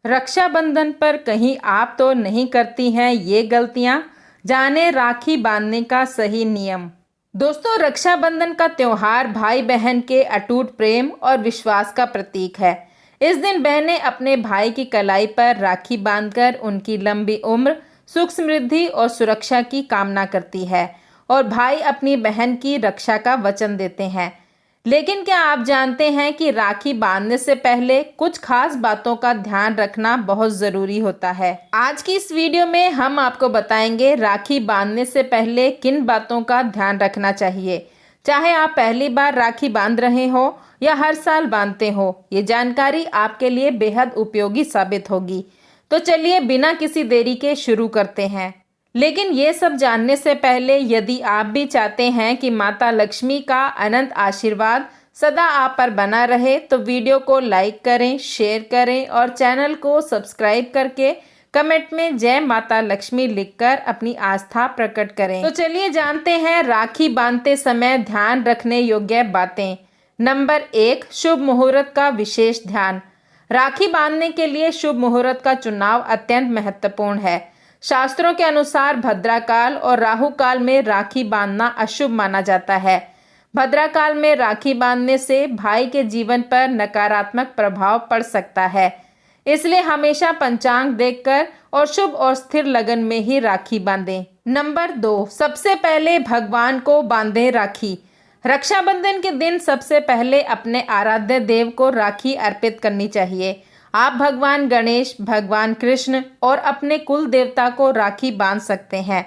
रक्षाबंधन पर कहीं आप तो नहीं करती हैं ये गलतियां? जाने राखी बांधने का सही नियम। दोस्तों, रक्षाबंधन का त्योहार भाई बहन के अटूट प्रेम और विश्वास का प्रतीक है। इस दिन बहनें अपने भाई की कलाई पर राखी बांधकर उनकी लंबी उम्र, सुख समृद्धि और सुरक्षा की कामना करती है और भाई अपनी बहन की रक्षा का वचन देते हैं। लेकिन क्या आप जानते हैं कि राखी बांधने से पहले कुछ खास बातों का ध्यान रखना बहुत ज़रूरी होता है। आज की इस वीडियो में हम आपको बताएंगे राखी बांधने से पहले किन बातों का ध्यान रखना चाहिए। चाहे आप पहली बार राखी बांध रहे हो या हर साल बांधते हो, ये जानकारी आपके लिए बेहद उपयोगी साबित होगी। तो चलिए बिना किसी देरी के शुरू करते हैं। लेकिन ये सब जानने से पहले यदि आप भी चाहते हैं कि माता लक्ष्मी का अनंत आशीर्वाद सदा आप पर बना रहे तो वीडियो को लाइक करें, शेयर करें और चैनल को सब्सक्राइब करके कमेंट में जय माता लक्ष्मी लिखकर अपनी आस्था प्रकट करें। तो चलिए जानते हैं राखी बांधते समय ध्यान रखने योग्य बातें। नंबर 1, शुभ मुहूर्त का विशेष ध्यान। राखी बांधने के लिए शुभ मुहूर्त का चुनाव अत्यंत महत्वपूर्ण है। शास्त्रों के अनुसार भद्राकाल और राहु काल में राखी बांधना अशुभ माना जाता है। भद्राकाल में राखी बांधने से भाई के जीवन पर नकारात्मक प्रभाव पड़ सकता है, इसलिए हमेशा पंचांग देखकर और शुभ और स्थिर लगन में ही राखी बांधें। नंबर 2, सबसे पहले भगवान को बांधें राखी। रक्षाबंधन के दिन सबसे पहले अपने आराध्य देव को राखी अर्पित करनी चाहिए। आप भगवान गणेश, भगवान कृष्ण और अपने कुल देवता को राखी बांध सकते हैं।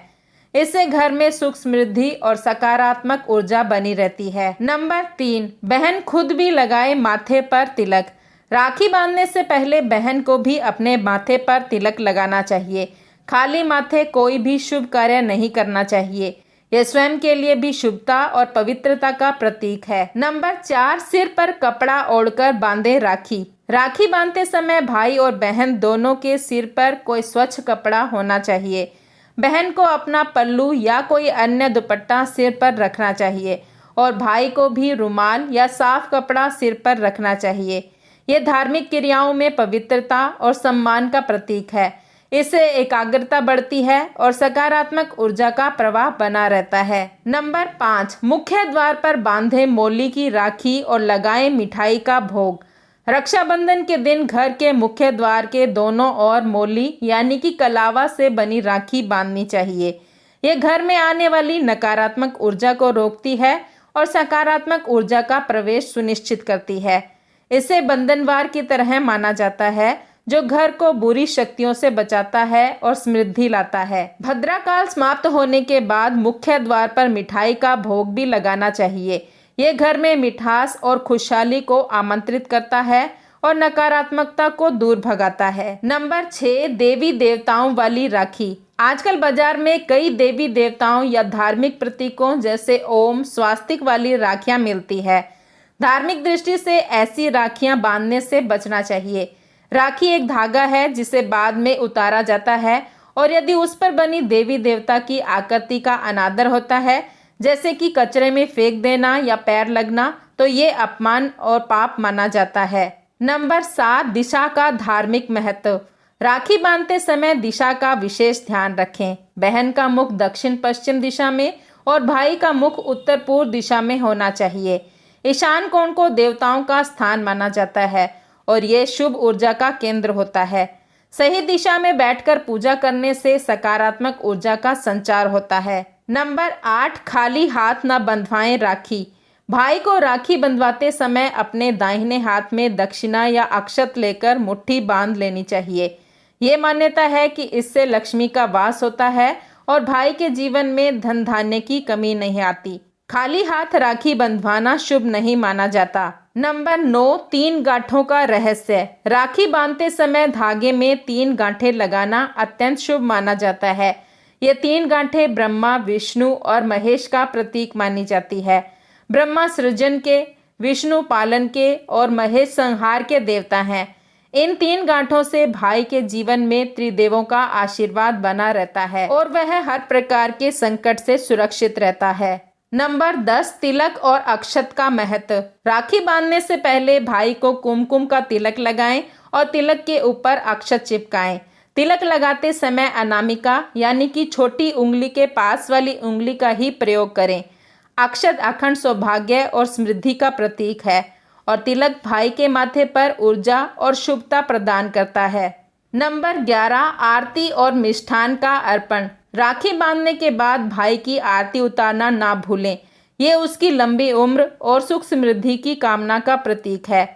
इससे घर में सुख समृद्धि और सकारात्मक ऊर्जा बनी रहती है। नंबर 3, बहन खुद भी लगाए माथे पर तिलक। राखी बांधने से पहले बहन को भी अपने माथे पर तिलक लगाना चाहिए। खाली माथे कोई भी शुभ कार्य नहीं करना चाहिए। यह स्वयं के लिए भी शुभता और पवित्रता का प्रतीक है। नंबर 4, सिर पर कपड़ा ओढ़कर बांधे राखी। राखी बांधते समय भाई और बहन दोनों के सिर पर कोई स्वच्छ कपड़ा होना चाहिए। बहन को अपना पल्लू या कोई अन्य दुपट्टा सिर पर रखना चाहिए और भाई को भी रुमाल या साफ कपड़ा सिर पर रखना चाहिए। ये धार्मिक क्रियाओं में पवित्रता और सम्मान का प्रतीक है। इससे एकाग्रता बढ़ती है और सकारात्मक ऊर्जा का प्रवाह बना रहता है। नंबर 5, मुख्य द्वार पर बांधे मोली की राखी और लगाएं मिठाई का भोग। रक्षाबंधन के दिन घर के मुख्य द्वार के दोनों ओर मोली यानी कि कलावा से बनी राखी बांधनी चाहिए। ये घर में आने वाली नकारात्मक ऊर्जा को रोकती है और सकारात्मक ऊर्जा का प्रवेश सुनिश्चित करती है। इसे बंधनवार की तरह माना जाता है जो घर को बुरी शक्तियों से बचाता है और समृद्धि लाता है। भद्राकाल समाप्त होने के बाद मुख्य द्वार पर मिठाई का भोग भी लगाना चाहिए। ये घर में मिठास और खुशहाली को आमंत्रित करता है और नकारात्मकता को दूर भगाता है। नंबर 6, देवी देवताओं वाली राखी। आजकल बाजार में कई देवी देवताओं या धार्मिक प्रतीकों जैसे ओम, स्वास्तिक वाली राखियां मिलती है। धार्मिक दृष्टि से ऐसी राखियां बांधने से बचना चाहिए। राखी एक धागा है जिसे बाद में उतारा जाता है और यदि उस पर बनी देवी देवता की आकृति का अनादर होता है, जैसे कि कचरे में फेंक देना या पैर लगना, तो ये अपमान और पाप माना जाता है। नंबर 7, दिशा का धार्मिक महत्व। राखी बांधते समय दिशा का विशेष ध्यान रखें। बहन का मुख दक्षिण पश्चिम दिशा में और भाई का मुख उत्तर पूर्व दिशा में होना चाहिए। ईशान कोण को देवताओं का स्थान माना जाता है और ये शुभ ऊर्जा का केंद्र होता है। सही दिशा में बैठकर पूजा करने से सकारात्मक ऊर्जा का संचार होता है। नंबर 8, खाली हाथ न बंधवाएं राखी। भाई को राखी बंधवाते समय अपने दाहिने हाथ में दक्षिणा या अक्षत लेकर मुट्ठी बांध लेनी चाहिए। ये मान्यता है कि इससे लक्ष्मी का वास होता है और भाई के जीवन में धन धान्य की कमी नहीं आती। खाली हाथ राखी बंधवाना शुभ नहीं माना जाता। नंबर 9, 3 गांठों का रहस्य। राखी बांधते समय धागे में 3 गांठें लगाना अत्यंत शुभ माना जाता है। ये 3 गांठें ब्रह्मा, विष्णु और महेश का प्रतीक मानी जाती है। ब्रह्मा सृजन के, विष्णु पालन के और महेश संहार के देवता हैं। इन 3 गांठों से भाई के जीवन में त्रिदेवों का आशीर्वाद बना रहता है और वह हर प्रकार के संकट से सुरक्षित रहता है। नंबर 10, तिलक और अक्षत का महत्व। राखी बांधने से पहले भाई को कुमकुम का तिलक लगाएं और तिलक के ऊपर अक्षत चिपकाएं। तिलक लगाते समय अनामिका यानी कि छोटी उंगली के पास वाली उंगली का ही प्रयोग करें। अक्षत अखंड सौभाग्य और समृद्धि का प्रतीक है और तिलक भाई के माथे पर ऊर्जा और शुभता प्रदान करता है। नंबर 11, आरती और मिष्ठान का अर्पण। राखी बांधने के बाद भाई की आरती उतारना ना भूलें। ये उसकी लंबी उम्र और सुख समृद्धि की कामना का प्रतीक है।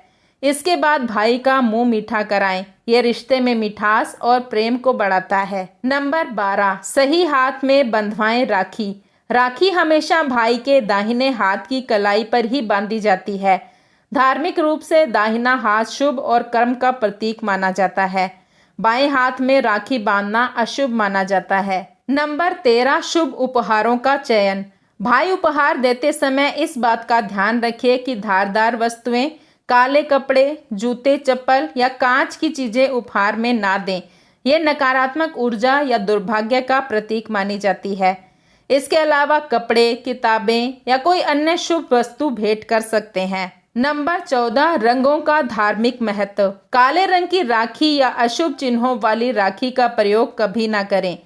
इसके बाद भाई का मुंह मीठा कराएं। ये रिश्ते में मिठास और प्रेम को बढ़ाता है। नंबर 12, सही हाथ में बंधवाएं राखी। राखी हमेशा भाई के दाहिने हाथ की कलाई पर ही बांधी जाती है। धार्मिक रूप से दाहिना हाथ शुभ और कर्म का प्रतीक माना जाता है। बाएं हाथ में राखी बांधना अशुभ माना जाता है। नंबर 13, शुभ उपहारों का चयन। भाई उपहार देते समय इस बात का ध्यान रखिए कि धारदार वस्तुएं, काले कपड़े, जूते, चप्पल या कांच की चीजें उपहार में ना दें। ये नकारात्मक ऊर्जा या दुर्भाग्य का प्रतीक मानी जाती है। इसके अलावा कपड़े, किताबें या कोई अन्य शुभ वस्तु भेंट कर सकते हैं। नंबर 14, रंगों का धार्मिक महत्व। काले रंग की राखी या अशुभ चिन्हों वाली राखी का प्रयोग कभी ना करें।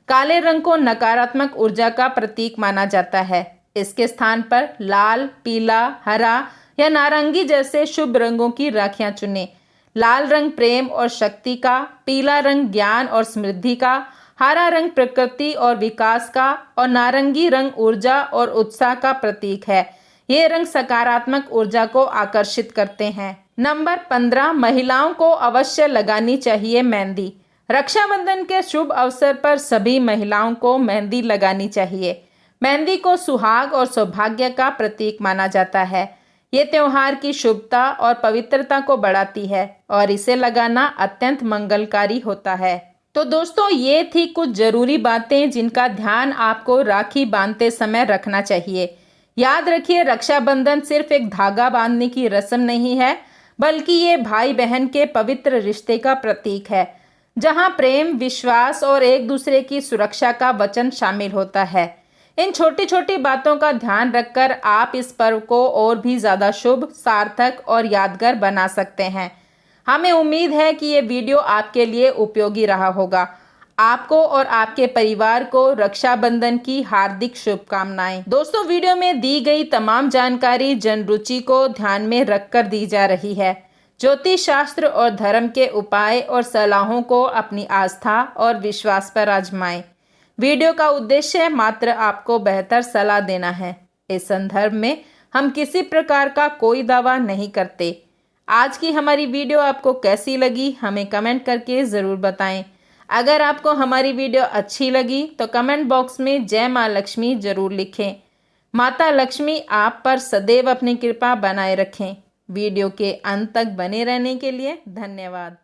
काले रंग को नकारात्मक ऊर्जा का प्रतीक माना जाता है। इसके स्थान पर लाल, पीला, हरा या नारंगी जैसे शुभ रंगों की राखियां चुनें। लाल रंग प्रेम और शक्ति का, पीला रंग ज्ञान और समृद्धि का, हरा रंग प्रकृति और विकास का और नारंगी रंग ऊर्जा और उत्साह का प्रतीक है। ये रंग सकारात्मक ऊर्जा को आकर्षित करते हैं। नंबर 15, महिलाओं को अवश्य लगानी चाहिए मेहंदी। रक्षाबंधन के शुभ अवसर पर सभी महिलाओं को मेहंदी लगानी चाहिए। मेहंदी को सुहाग और सौभाग्य का प्रतीक माना जाता है। ये त्योहार की शुभता और पवित्रता को बढ़ाती है और इसे लगाना अत्यंत मंगलकारी होता है। तो दोस्तों, ये थी कुछ जरूरी बातें जिनका ध्यान आपको राखी बांधते समय रखना चाहिए। याद रखिए, रक्षाबंधन सिर्फ एक धागा बांधने की रस्म नहीं है, बल्कि ये भाई बहन के पवित्र रिश्ते का प्रतीक है, जहां प्रेम, विश्वास और एक दूसरे की सुरक्षा का वचन शामिल होता है। इन छोटी छोटी बातों का ध्यान रखकर आप इस पर्व को और भी ज़्यादा शुभ, सार्थक और यादगार बना सकते हैं। हमें उम्मीद है कि ये वीडियो आपके लिए उपयोगी रहा होगा। आपको और आपके परिवार को रक्षाबंधन की हार्दिक शुभकामनाएं। दोस्तों, वीडियो में दी गई तमाम जानकारी जन रुचि को ध्यान में रखकर दी जा रही है। ज्योतिष शास्त्र और धर्म के उपाय और सलाहों को अपनी आस्था और विश्वास पर आजमाएं। वीडियो का उद्देश्य मात्र आपको बेहतर सलाह देना है। इस संदर्भ में हम किसी प्रकार का कोई दावा नहीं करते। आज की हमारी वीडियो आपको कैसी लगी, हमें कमेंट करके ज़रूर बताएं। अगर आपको हमारी वीडियो अच्छी लगी तो कमेंट बॉक्स में जय माँ लक्ष्मी जरूर लिखें। माता लक्ष्मी आप पर सदैव अपनी कृपा बनाए रखें। वीडियो के अंत तक बने रहने के लिए धन्यवाद।